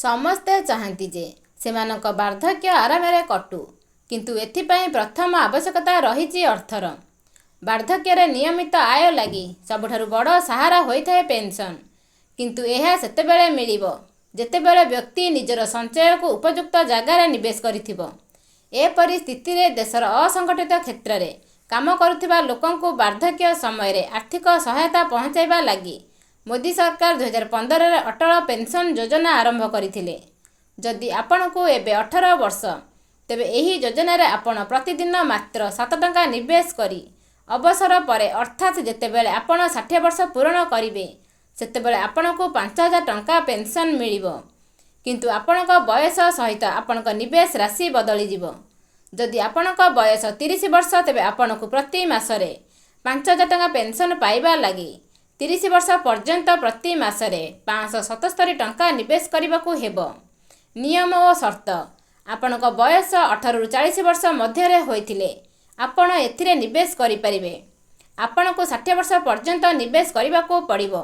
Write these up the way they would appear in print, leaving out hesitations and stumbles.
ସମସ୍ତେ ଚାହାନ୍ତି ଯେ ସେମାନଙ୍କ ବାର୍ଦ୍ଧକ୍ୟ ଆରାମରେ କଟୁ, କିନ୍ତୁ ଏଥିପାଇଁ ପ୍ରଥମ ଆବଶ୍ୟକତା ରହିଛି ଅର୍ଥର। ବାର୍ଦ୍ଧକ୍ୟରେ ନିୟମିତ ଆୟ ଲାଗି ସବୁଠାରୁ ବଡ଼ ସାହାରା ହୋଇଥାଏ ପେନ୍ସନ୍। କିନ୍ତୁ ଏହା ସେତେବେଳେ ମିଳିବ ଯେତେବେଳେ ବ୍ୟକ୍ତି ନିଜର ସଞ୍ଚୟକୁ ଉପଯୁକ୍ତ ଜାଗାରେ ନିବେଶ କରିଥିବ। ଏପରି ସ୍ଥିତିରେ ଦେଶର ଅସଂଗଠିତ କ୍ଷେତ୍ରରେ କାମ କରୁଥିବା ଲୋକଙ୍କୁ ବାର୍ଦ୍ଧକ୍ୟ ସମୟରେ ଆର୍ଥିକ ସହାୟତା ପହଞ୍ଚାଇବା ଲାଗି ମୋଦି ସରକାର 2015ରେ ଅଟଳ ପେନ୍ସନ୍ ଯୋଜନା ଆରମ୍ଭ କରିଥିଲେ। ଯଦି ଆପଣଙ୍କୁ ଏବେ 18 ବର୍ଷ, ତେବେ ଏହି ଯୋଜନାରେ ଆପଣ ପ୍ରତିଦିନ ମାତ୍ର 7 ଟଙ୍କା ନିବେଶ କରି ଅବସର ପରେ ଅର୍ଥାତ୍ ଯେତେବେଳେ ଆପଣ 60 ବର୍ଷ ପୂରଣ କରିବେ, ସେତେବେଳେ ଆପଣଙ୍କୁ 5,000 ଟଙ୍କା ପେନ୍ସନ୍ ମିଳିବ। କିନ୍ତୁ ଆପଣଙ୍କ ବୟସ ସହିତ ଆପଣଙ୍କ ନିବେଶ ରାଶି ବଦଳିଯିବ। ଯଦି ଆପଣଙ୍କ ବୟସ 30 ବର୍ଷ, ତେବେ ଆପଣଙ୍କୁ ପ୍ରତି ମାସରେ 5,000 ଟଙ୍କା ପେନ୍ସନ୍ ପାଇବା ଲାଗି 30 ବର୍ଷ ପର୍ଯ୍ୟନ୍ତ ପ୍ରତି ମାସରେ 577 ଟଙ୍କା ନିବେଶ କରିବାକୁ ହେବ। ନିୟମ ଓ ସର୍ତ୍ତ: ଆପଣଙ୍କ ବୟସ 18ରୁ 40 ବର୍ଷ ମଧ୍ୟରେ ହୋଇଥିଲେ ଆପଣ ଏଥିରେ ନିବେଶ କରିପାରିବେ। ଆପଣଙ୍କୁ 60 ବର୍ଷ ପର୍ଯ୍ୟନ୍ତ ନିବେଶ କରିବାକୁ ପଡ଼ିବ।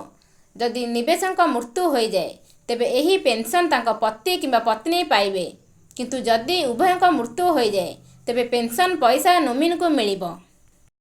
ଯଦି ନିବେଶକଙ୍କ ମୃତ୍ୟୁ ହୋଇଯାଏ, ତେବେ ଏହି ପେନ୍ସନ୍ ତାଙ୍କ ପତି କିମ୍ବା ପତ୍ନୀ ପାଇବେ। କିନ୍ତୁ ଯଦି ଉଭୟଙ୍କ ମୃତ୍ୟୁ ହୋଇଯାଏ, ତେବେ ପେନ୍ସନ୍ ପଇସା ନୋମିନିକୁ ମିଳିବ।